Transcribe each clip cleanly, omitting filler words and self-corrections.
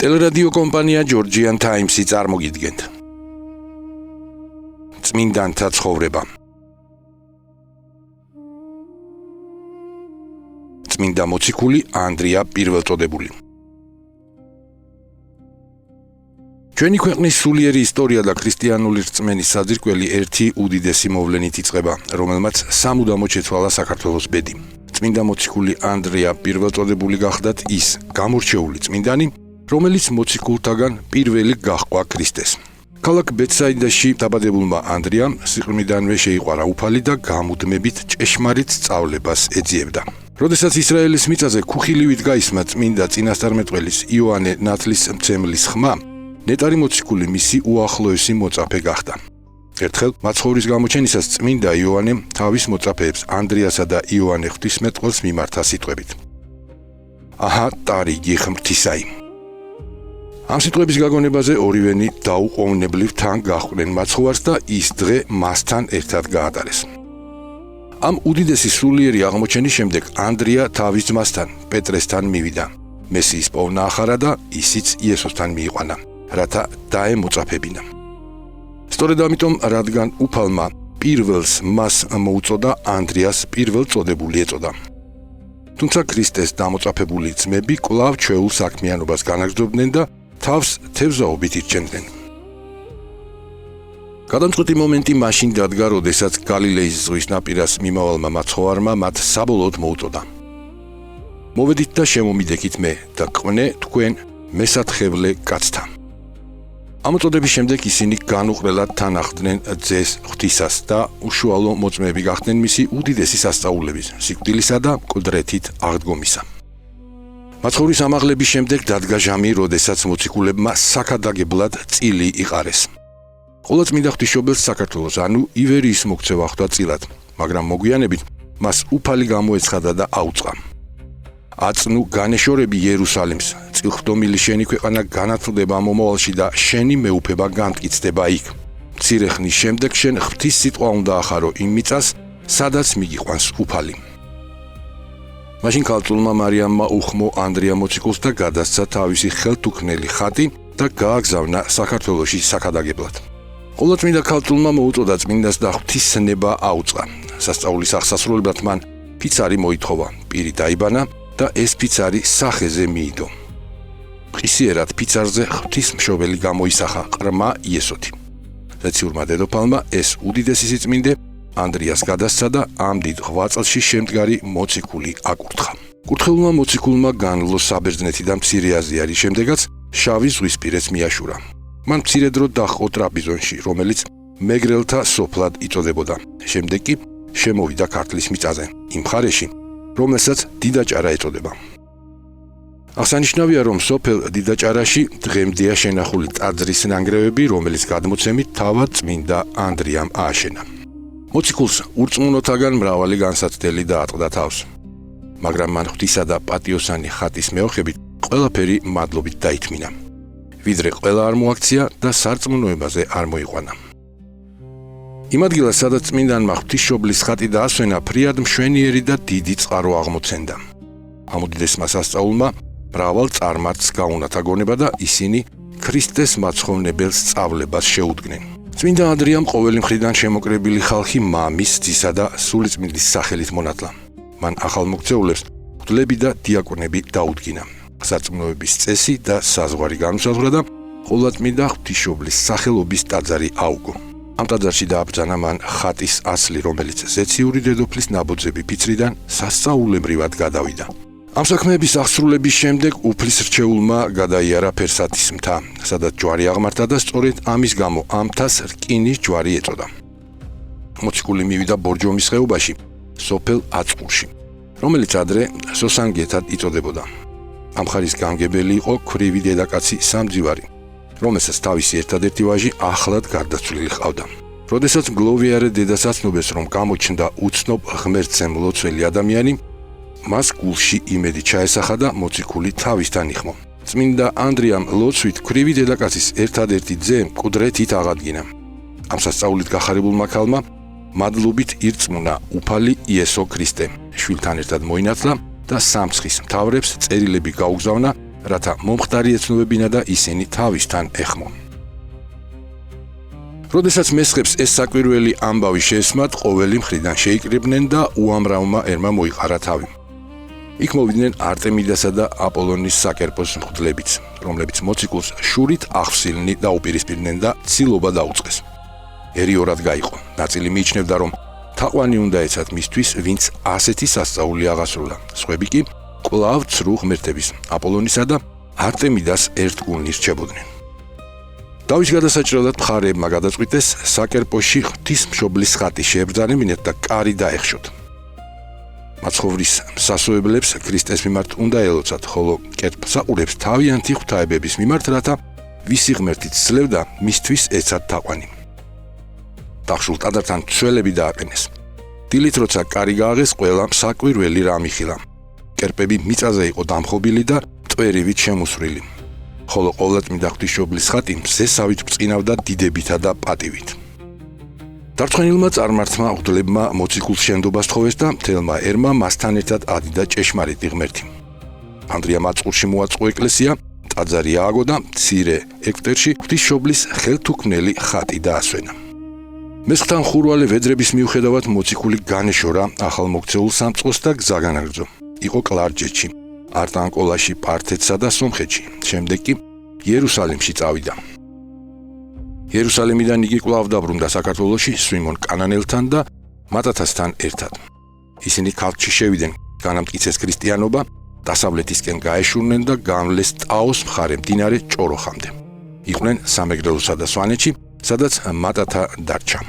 ტელერადიო კომპანია Georgian Times-ი წარმოგიდგენთ. წმინდანთა ცხოვრება. წმინდა მოციქული ანდრია პირველწოდებული. ჩვენი ქვეყნის სულიერი ისტორია და ქრისტიანული რწმენის საძირკველი ერთი უდიდესი მოვლენით იწყება, რომელმაც სამუდამოდ შეცვალა საქართველოს ბედი. წმინდა მოციქული ანდრია პირველწოდებული გახდათ ის გამორჩეული წმინდანი, რომელიც მოციქულთაგან პირველი გაჰყვა ქრისტეს. ქალაქ ბეთსაიდაში დაბადებულმა ანდრიამ სიყრმიდანვე შეიყვარა უფალი და გამუდმებით ჭეშმარიტ სწავლებას ეძიებდა. როდესაც ისრაელის მიწაზე ქუხილივით გაისმა წმინდა წინასწარმეტყველის იოანე ნათლისმცემლის ხმა, ნეტარი მოციქული მისი უახლოესი მოწაფე გახდა. ერთხელ მაცხოვრის გამოჩენისას წმინდა იოანემ თავის მოწაფეებს ანდრიასა და იოანე ღვთისმეტყველს მიმართა სიტყვებით: „აჰა, ტარიგი ღმრთისაი“. ამ სიტყვების გაგონებაზე ორივენი დაუყოვნებლივ თან გაჰყვნენ მაცხოვარს და ის დღე მასთან ერთად გაატარეს. ამ უდიდესი სულიერი აღმოჩენის შემდეგ ანდრია თავის ძმასთან პეტრესთან მივიდა. მესიის პოვნა ახარა და ისიც იესოსთან მიიყვანა, რათა დაემოწაფებინა. სწორედ ამიტომ, რადგან უფალმა პირველს მას მოუწოდა, ანდრიას პირველწოდებული ეწოდა. თუმცა ქრისტეს დამოწაფებული ძმები კვლავ ჩვეულ საქმიანობას განაგრძობდნენ და თავს თევზაობით ირჩენდნენ. გადამწყვეტი მომენტი მაშინ დადგა, როდესაც გალილეის ზღვის ნაპირას მიმავალმა მაცხოვარმა მათ საბოლოოდ მოუწოდა: „მოვედით და შემომიდექით მე და ყვნე თქვენ მესათხევლე კაცთა“. ამ მოწოდების შემდეგ ისინი განუყრელად თან ახლდნენ ძეს ღვთისას და უშუალო მოწმეები გახდნენ მისი უდიდესი სასწაულების, სიკვდილისა და მკვდრეთით აღდგომისა. მაცხოვრის ამაღლების შემდეგ დადგა ჟამი, როდესაც მოციქულებმა საქადაგებლად წილი იყარეს. ყოლა წმინდა ღვთისმშობელს საქართველოს, ანუ ივერიის მოქცევა ხვდა წილად, მაგრამ მოგვიანებით მას უფალი გამოეცხადა და აუწყა: „აწნუ განეშორები იერუსალიმს, წილხდომილი შენი ქვეყანა განათლდება მომავალში და შენი მეუფება განმტკიცდება იქ. მცირე ხნის შემდეგ შენ ღვთის სიტყვა უნდა ახარო იმ მიწას, სადაც მიგიყვანს უფალი“. მაშინ ქალწულმა მარიამმა უხმო ანდრია მოციქულს და გადასცა თავისი ხელთუქმნელი ხატი და გააგზავნა საქართველოში საქადაგებლად. ყოლა წმინდა ქალწულმა მოუწოდა წმინდას და ღვთისნება აუწყა. სასწაულის აღსასრულებლად მან ფიცარი მოითხოვა, პირი დაიბანა და ეს ფიცარი სახეზე მიიდო. ღირსიერად ფიცარზე ღვთისმშობელი გამოისახა, ყრმა იესოთი. ზეციურმა დედოფალმა ეს უდიდესი სიწმინდე ანდრიას გადასცა და ამ დიდ 8 წელში შემდგარი მოციქული აკურთხა. კურთხეულმა მოციქულმა განლო საბერძნეთი და მცირე აზიარი, შემდეგაც შავი ზღვისპირეთს მიაშურა. მან მცირე დრო დაჰყო ტრაპიზონში, რომელიც მეგრელთა სოფლად იწოდებოდა. შემდეგ კი შემოვიდა ქართლის მიწაზე, იმ მხარეში, რომელსაც დიდაჭარა ეწოდება. აღსანიშნავია, რომ სოფელ დიდაჭარაში დღემდეა შენახული ტაძრის ნანგრევები, რომელიც გადმოცემით თავად წმინდა ანდრიამ ააშენა. მოციქულს ურწმუნოთაგან მრავალი განსაცდელი დაატყდა თავს, მაგრამ მან ღვთისა და პატიოსანი ხატის მეოხებით ყველაფერი მადლობით დაითმინა, ვიდრე ყველა არ მოაქცია და სარწმუნოებაზე არ მოიყვანა. იმ ადგილას, სადაც წმინდანმა ღვთისმშობლის ხატი დაასვენა, ფრიად მშვენიერი და დიდი წყარო აღმოცენდა. ამ უდიდესმა სასწაულმა მრავალ წარმართს გაუნათა გონება და ისინი ქრისტეს მაცხოვნებელს სწავლებას შეუდგნენ. წმინდა ანდრიამ ყოველი მხრიდან შემოკრებილი ხალხი მამის, ძისა და სულიწმინდის სახელით მონათლა. მან ახალმოქცეულებს მღვდლები და დიაკონები დაუდგინა. სარწმუნოების წესი და საზღვარი განუსაზღვრა და ყოლაწმინდა ღვთისმშობლის სახელობის ტაძარი აუგო. ამ ტაძარში დააბრძანა მან ხატის ასლი, რომელიც ზეციური დედოფლის ნაბოძები ფიცრიდან სასწაულებრივად გადავიდა. ამ საქმეების აღსრულების შემდეგ უფლის რჩეულმა გადაიარა ფერსათის მთა, სადაც ჯვარი აღმართა და სწორედ ამის გამო ამ მთას რკინის ჯვარი ეწოდა. მოციქული მივიდა ბორჯომის ხეობაში, სოფელ აწყურში, რომელიც ადრე სოსანგეთად იწოდებოდა. ამ ხარის გამგებელი იყო ქვრივი დედაკაცი სამძივარი, რომელსაც თავისი ერთადერთი ვაჟი ახლად გარდაცვლილი ჰყავდა. როდესაც მგლოვიარე დედას აცნობეს, რომ გამოჩნდა უცნობ ღმერთზე მლოცველი ადამიანი, მას გულში იმედი ჩაესახა და მოციქული თავისთან იხმო. წმინდა ანდრიამ ლოცვით ქვრივი დედაკაცის ერთადერთი ძე მკვდრეთით აღადგინა. ამ სასწაულით გახარებულმა ქალმა მადლობით ირწმუნა უფალი იესო ქრისტე, შვილთან ერთად მოინათლა და სამცხის მთავრებს წერილები გაუგზავნა, რათა მომხდარი ეცნობებინა და ისინი თავისთან ეხმო. როდესაც მესხებს ეს საკვირველი ამბავი შეესმათ, ყოველი მხრიდან შეიკრიბნენ და უამრავმა ერმა მოიყარა თავი. იქ მოვიდნენ არტემიდასა და აპოლონის საკერპოს მღვდლებიც, რომლებიც მოციქულს შურით აღსილნი დაუპირისპირდნენ და ცილობა დაუწყეს. ერიორად გაიყო. ნაწილი მიიჩნევდა, რომ თაყვანი უნდა ეცათ მისთვის, ვინც ასეთი სასწაული აღასრულა. სხვები კი კვლავ ცრუ ღმერთების, აპოლონისა და არტემიდას ერთგულნი რჩებოდნენ. დავის გადასაჭრელად მხარეებმა გადაწყვიტეს საკერპოში ღვთისმშობლის ხატი შეებრძანებინათ და კარი დაეხშოთ. მაცხოვრის სასოებლებს ქრისტეს მიმართ უნდა ელოცათ, ხოლო კერპსაყურებს თავიანთი ღვთაებების მიმართ, რათა ვისი ღმერთიც ძლევდა, მისთვის ეცათ თაყვანი. დახშულ ტაძართან ცველები დააყენეს. დილით როცა კარი გააღეს, ყველა საკვირველი რა მიხილა. კერპები მიწაზე იყო დამხობილი და ტვერივით შემოსვრილი. ხოლო ყოვლადწმინდა ღვთისმშობლის ხატი მზესავით ბრწყინავდა დიდებითა და პატივით. დარწმუნებულმა წარმართმა მღვდლებმა მოციქულს შენდობას თხოვეს და მთელმა ერმა მასთან ერთად ადიდა ჭეშმარიტი ღმერთი. ანდრიამ აწყურში მოაწყო ეკლესია, ტაძარი ააგო და მცირე ეკვტერში ღვთისმშობლის ხელთუქმნელი ხატი დაასვენა. მესხთან ხურვალე ვედრების მიუხედავად მოციქული განეშორა ახალმოქცეულ სამწყოს და გზა განაგრძო. იყო კლარჯეთში, არტანკოლაში, პართეთსა და სომხეთში. შემდეგ კი იერუსალიმში წავიდა. იერუსალიმიდან იგი კვლავ დაბრუნდა საქართველოში სვიმონ კანანელთან და მატათასთან ერთად. ისინი ქალჩი შევიდნენ, განამტკიცეს ქრისტიანობა, დასავლეთისკენ გაეშურნენ და გამლეს ტაოს მხარე მდინარე ჭოროხამდე. იყვნენ სამეგრელოსა და სვანეთში, სადაც მატათა დარჩა.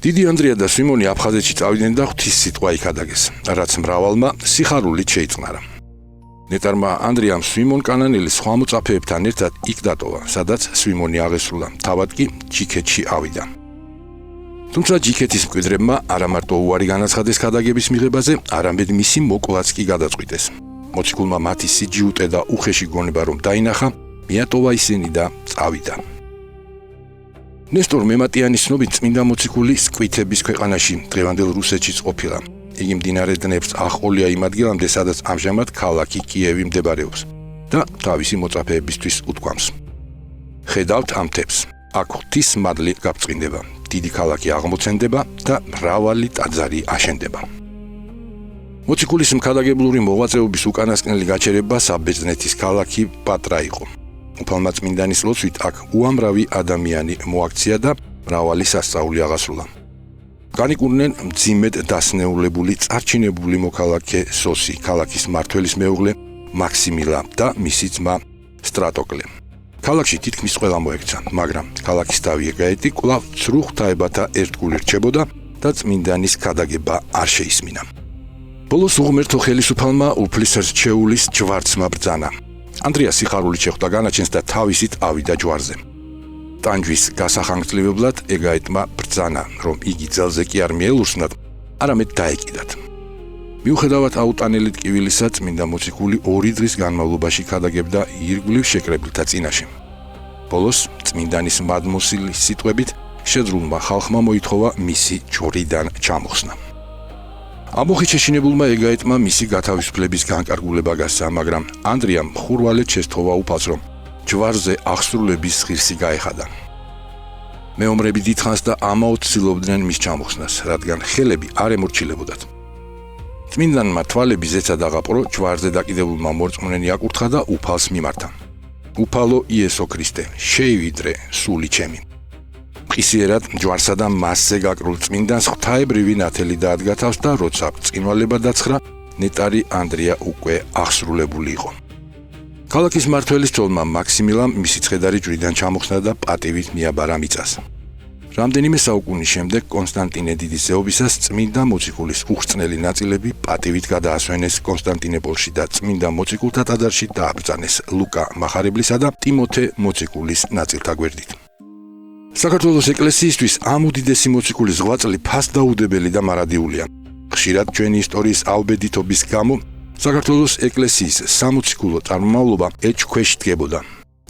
დიდი ანდრია და სვიმონი აფხაზეთში წავიდნენ და ღვთის სიტყვა იქ ადაგეს, რაც მრავალმა სიხარულით შეიწნარა. ნეტარმა ანდრიამ სვიმონ კანანელის სხვა მოწაფეებთან ერთად იქ დატოვა, სადაც სვიმონი აღესრულა, თავად კი ჯიქეთში ავიდა. თუმცა ჯიქეთის მკვიდრებმა არა მარტო უარი განაცხადეს ქადაგების მიღებაზე, არამედ მისი მოკლაც კი გადაწყვიტეს. მოციქულმა მათი სიჯიუტე და უხეში გონება რომ დაინახა, მიატოვა ისინი და წავიდა. ნესტორ მემატიანის ცნობით წმინდა მოციქული სკვითების ქვეყანაში, დღევანდელ რუსეთშიც ყოფილა. იგი მდინარე დნეპრს აღყოლია იმ ადგილამდე, სადაც ამჟამად ქალაქი კიევი მდებარეობს და თავისი მოწაფეებისთვის უთქვამს. ხედავთ ამ მთებს, აქ ღვთის მადლი გაბწყინდება, დიდი ქალაქი აღმოცენდება და მრავალი ტაძარი აშენდება. მოციქულის მქადაგებლური მოღვაწეობის უკანასკნელი გაჩერება საბერძნეთის ქალაქი პატრა იყო. უფალმა წმინდანის ლოცვით აქ უამრავი ადამიანი მოაქცია და მრავალი სასწაული აღასრულა. განიკურნენ მძიმედ დასნეულებული წარჩინებული მოქალაქე სოსი, ქალაქის მმართველის მეუღლე მაქსიმილა და მისი ძმა სტრატოკლე. ქალაქში თითქმის ყველა მოექცა, მაგრამ ქალაქის თავი ეკაეტი კვლავ ცრუ ღვთაებათა ერთგული რჩებოდა და წმინდანის ქადაგება არ შეისმინა. ბოლოს უღმერთო ხელისუფალმა უფლის რჩეულის ჯვარცმა ბრძანა. ანდრია სიხარულით შეხვდა განაჩენს და თავისით ავიდა ჯვარზე. ტანჯვის გასახანგრძლივებლად ეგაეტმა ბრძანა, რომ იგი ძალზე კი არ მიელურსნათ, არამედ დაეკიდათ. მიუხედავად აუტანელი ტკივილისა, წმინდა მოციქული 2 დღის განმავლობაში ქადაგებდა ირგვლივ შეკრებილთა წინაშე. ბოლოს წმინდანის მადმოსილი სიტყვებით შეძრულმა ხალხმა მოითხოვა მისი ჯვრიდან ჩამოხსნა. ამოხით შეშინებულმა ეგაეტმა მისი გათავისუფლების განკარგულება გასცა, მაგრამ ანდრიამ ხურვალედ შესთხოვა უფალს, რომ ჯვარზე აღსრულების ღირსი გაეხადა. მეომრები დიდხანს და ამაოდ ცდილობდნენ მის ჩამოხსნას, რადგან ხელები არ ემორჩილებოდათ. წმინდანმა თვალები ზეცა დაღაპრო, ჯვარზე დაკიდებულმა მორწმუნენი აკურთხა და უფალს მიმართა. უფალო იესო ქრისტე, შეივიდრე სული ჩემი. მყისიერად ჯვარსა და მასზე გაკრულ წმინდანს ღვთაებრივი ნათელი დაადგა თავს და როცა ბრწყინვალება დაცხრა, ნეტარი ანდრია უკვე აღსრულებული იყო. ქალაქის მმართველის ცოლმა მაქსიმილამ მისი ცხედარი ჯვრიდან ჩამოხსნა და პატივით მიაბარა მიწას. რამდენიმე საუკუნის შემდეგ კონსტანტინე დიდის ზეობისას წმინდა მოციქულის უხრწნელი ნაწილები პატივით გადაასვენეს კონსტანტინეპოლში და წმინდა მოციქულთა ტაძარში დააბრძანეს ლუკა მახარებლისა და ტიმოთე მოციქულის ნაწილთა გვერდით. საქართველოს ეკლესიისთვის ამ უდიდესი მოციქულის ღვაწლი ფასდაუდებელი და მარადიულია. ხშირად ჩვენი ისტორიის ალბედითობის გამო საქართველოს ეკლესიის სამოციქულო წარმომავლობა ეჭქვეშ დგებოდა.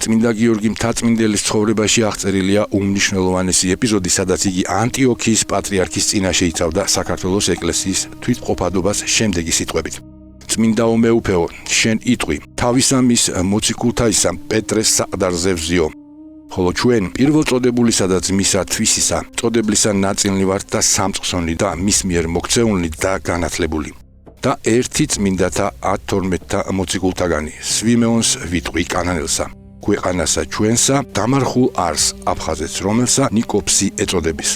წმინდა გიორგი მთაწმინდელის ცხოვრებაში აღწერილია უმნიშვნელოვანესი ეპიზოდი, სადაც იგი ანტიოქიის პატრიარქის წინაშე იცავდა საქართველოს ეკლესიის თვითმყოფადობას შემდეგი სიტყვებით. წმინდაო მეუფეო, შენ იტყვი, თავისამის მოციქულთა ისა პეტრეს საყდარზე ვზიო. ხოლო ჩვენ პირველ წოდებულისა და ძმისა თვისისა, წოდებლისა ნაწილნი ვართ და სამწყსონი და მის მიერ მოქცეულნი და განათლებული. და ერთი წმინდათა 12-თა მოციქულთაგანი, სვიმეონს ვიტყვი კანანელსა, ქვეყანასა ჩვენსა, დამარხულ არს აფხაზეთს, რომელსა ნიკოფსი ეწოდების.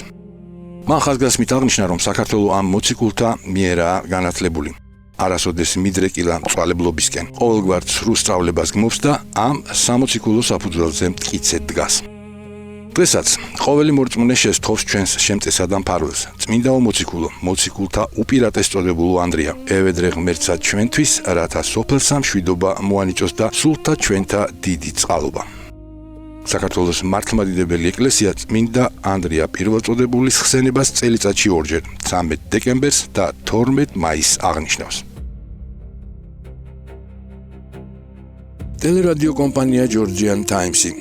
მან ხაზგასმით აღნიშნა, რომ საქართველო ამ მოციქულთა მიერაა განათლებული. არასოდეს მიდრეკილა მწვალებლობისკენ, ყოველგვარ ცრუ სწავლებას გმობს და ამ სამოციქულო საფუძველზე მტკიცედ დგას. დღესაც ყოველი მორწმუნე შესთხოვს ჩვენს შემწესად და მფარველს, წმინდაო მოციქულო, მოციქულთა უპირატეს წოდებულო ანდრია, ევედრე ღმერთსა ჩვენთვის, რათა სოფელსა მშვიდობა მოანიჭოს და სულთა ჩვენთა დიდი წყალობა. საქართველოს მართლმადიდებელი ეკლესია წმინდა ანდრია პირველწოდებულის ხსენებას წელიწადში ორჯერ, 13 დეკემბერს და 12 მაისს აღნიშნავს. ტელერადიო კომპანია Georgian Times-ი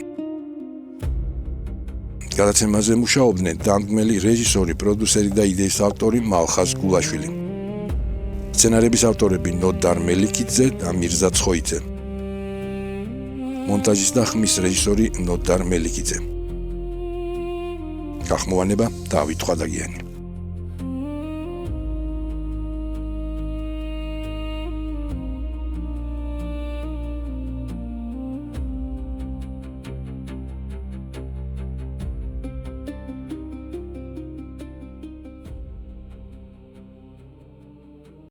გადაცემაზე მუშაობდნენ დამდგმელი რეჟისორი, პროდიუსერი და იდეის ავტორი მალხაზ გულაშვილი. სცენარების ავტორები ნოდარ მელიქიძე და მირზა ცხოიძე. მონტაჟის და ხმის რეჟისორი ნოდარ მელიქიძე. გახმოვანება დავით ხვადაგიანი.